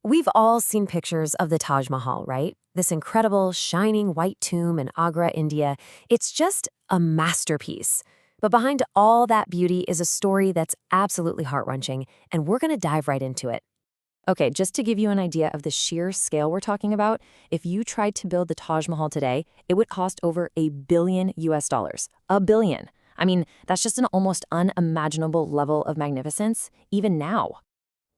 We've all seen pictures of the Taj Mahal, right? This incredible, shining white tomb in Agra, India. It's just a masterpiece. But behind all that beauty is a story that's absolutely heart-wrenching, and we're going to dive right into it. Okay, just to give you an idea of the sheer scale we're talking about, if you tried to build the Taj Mahal today, it would cost over $1 billion. A billion. I mean, that's just an almost unimaginable level of magnificence, even now.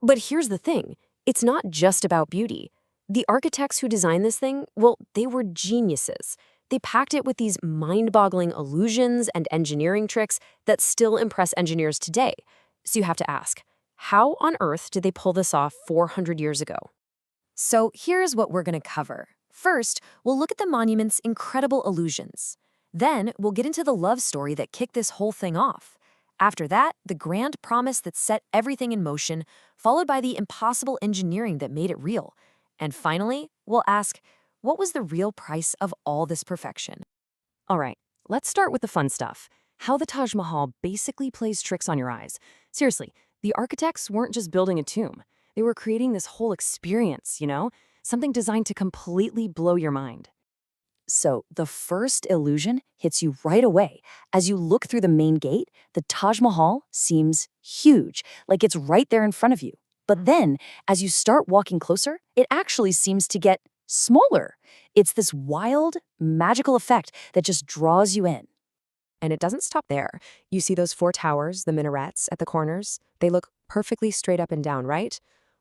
But here's the thing. It's not just about beauty. The architects who designed this thing, well, they were geniuses. They packed it with these mind-boggling illusions and engineering tricks that still impress engineers today. So you have to ask, how on earth did they pull this off 400 years ago? So here's what we're going to cover. First, we'll look at the monument's incredible illusions. Then, we'll get into the love story that kicked this whole thing off. After that, the grand promise that set everything in motion, followed by the impossible engineering that made it real. And finally, we'll ask, what was the real price of all this perfection? All right, let's start with the fun stuff. How the Taj Mahal basically plays tricks on your eyes. Seriously, the architects weren't just building a tomb. They were creating this whole experience, something designed to completely blow your mind. So the first illusion hits you right away. As you look through the main gate, the Taj Mahal seems huge, like it's right there in front of you. But then, as you start walking closer, it actually seems to get smaller. It's this wild, magical effect that just draws you in. And it doesn't stop there. You see those four towers, the minarets at the corners? They look perfectly straight up and down, right?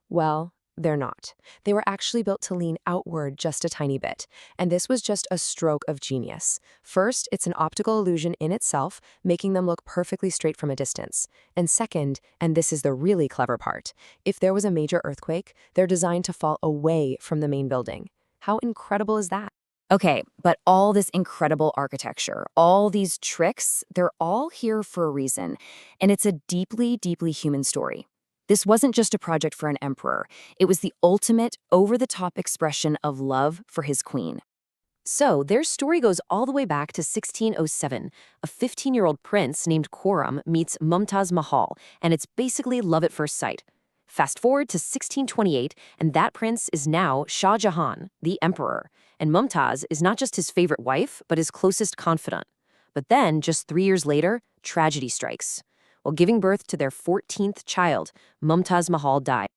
Well, they're not. They were actually built to lean outward just a tiny bit, and this was just a stroke of genius. First, it's an optical illusion in itself, making them look perfectly straight from a distance. And second, and this is the really clever part, if there was a major earthquake, they're designed to fall away from the main building. How incredible is that? Okay, but all this incredible architecture, all these tricks, they're all here for a reason, and it's a deeply, deeply human story. This wasn't just a project for an emperor. It was the ultimate, over-the-top expression of love for his queen. So their story goes all the way back to 1607. A 15-year-old prince named Khurram meets Mumtaz Mahal, and it's basically love at first sight. Fast forward to 1628, and that prince is now Shah Jahan, the emperor. And Mumtaz is not just his favorite wife, but his closest confidant. But then, just 3 years later, tragedy strikes. While giving birth to their 14th child, Mumtaz Mahal died,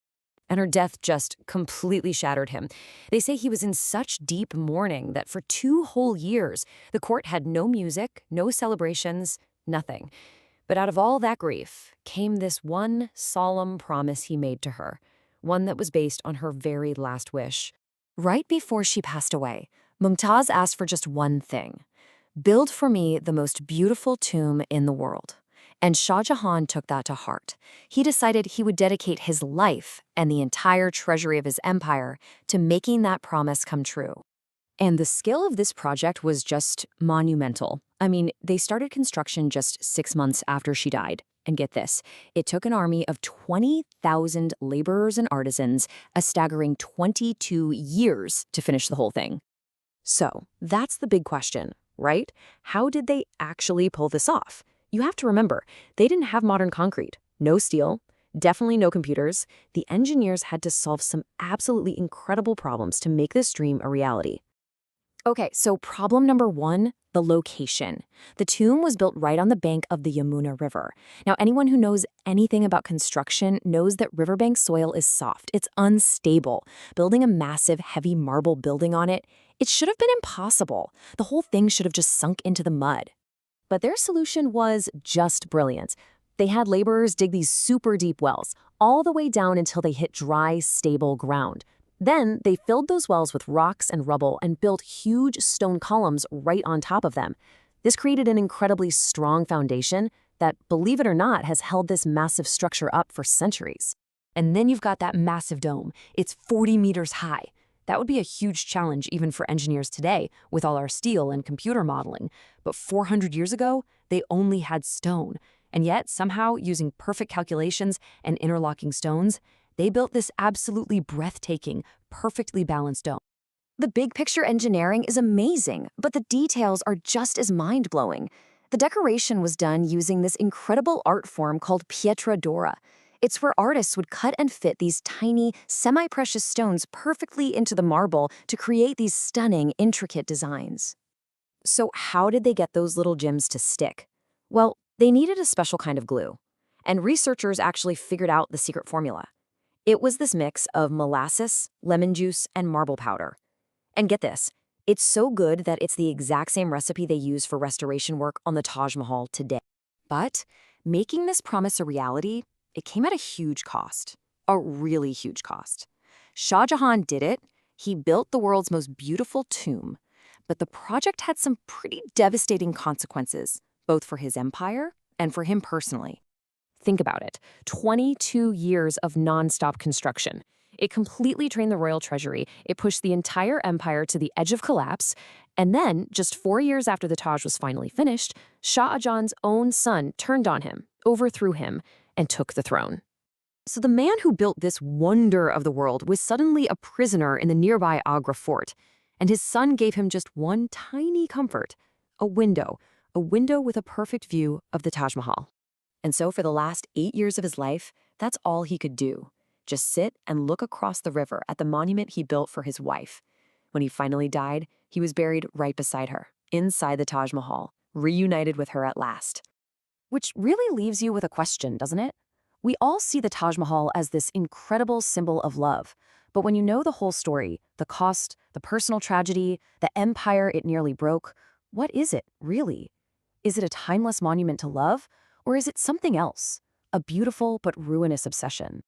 and her death just completely shattered him. They say he was in such deep mourning that for 2 whole years, the court had no music, no celebrations, nothing. But out of all that grief came this one solemn promise he made to her, one that was based on her very last wish. Right before she passed away, Mumtaz asked for just one thing: build for me the most beautiful tomb in the world. And Shah Jahan took that to heart. He decided he would dedicate his life and the entire treasury of his empire to making that promise come true. And the scale of this project was just monumental. I mean, they started construction just 6 months after she died. And get this, it took an army of 20,000 laborers and artisans, a staggering 22 years to finish the whole thing. So that's the big question, right? How did they actually pull this off? You have to remember, they didn't have modern concrete, no steel, definitely no computers. The engineers had to solve some absolutely incredible problems to make this dream a reality. Okay, so problem number 1, the location. The tomb was built right on the bank of the Yamuna River. Now, anyone who knows anything about construction knows that riverbank soil is soft. It's unstable. Building a massive, heavy marble building on it, it should have been impossible. The whole thing should have just sunk into the mud. But their solution was just brilliant. They had laborers dig these super deep wells, all the way down until they hit dry, stable ground. Then they filled those wells with rocks and rubble and built huge stone columns right on top of them. This created an incredibly strong foundation that, believe it or not, has held this massive structure up for centuries. And then you've got that massive dome. It's 40 meters high. That would be a huge challenge even for engineers today with all our steel and computer modeling. But 400 years ago, they only had stone. And yet, somehow, using perfect calculations and interlocking stones, they built this absolutely breathtaking, perfectly balanced dome. The big picture engineering is amazing, but the details are just as mind-blowing. The decoration was done using this incredible art form called pietra dura. It's where artists would cut and fit these tiny, semi-precious stones perfectly into the marble to create these stunning, intricate designs. So how did they get those little gems to stick? Well, they needed a special kind of glue. And researchers actually figured out the secret formula. It was this mix of molasses, lemon juice, and marble powder. And get this, it's so good that it's the exact same recipe they use for restoration work on the Taj Mahal today. But making this promise a reality, it came at a huge cost. A really huge cost. Shah Jahan did it. He built the world's most beautiful tomb. But the project had some pretty devastating consequences, both for his empire and for him personally. Think about it, 22 years of nonstop construction. It completely drained the royal treasury, it pushed the entire empire to the edge of collapse, and then, just 4 years after the Taj was finally finished, Shah Jahan's own son turned on him, overthrew him, and took the throne. So the man who built this wonder of the world was suddenly a prisoner in the nearby Agra fort, and his son gave him just one tiny comfort, a window with a perfect view of the Taj Mahal. And so for the last 8 years of his life, that's all he could do. Just sit and look across the river at the monument he built for his wife. When he finally died, he was buried right beside her, inside the Taj Mahal, reunited with her at last. Which really leaves you with a question, doesn't it? We all see the Taj Mahal as this incredible symbol of love. But when you know the whole story, the cost, the personal tragedy, the empire it nearly broke, what is it, really? Is it a timeless monument to love? Or is it something else? A beautiful but ruinous obsession?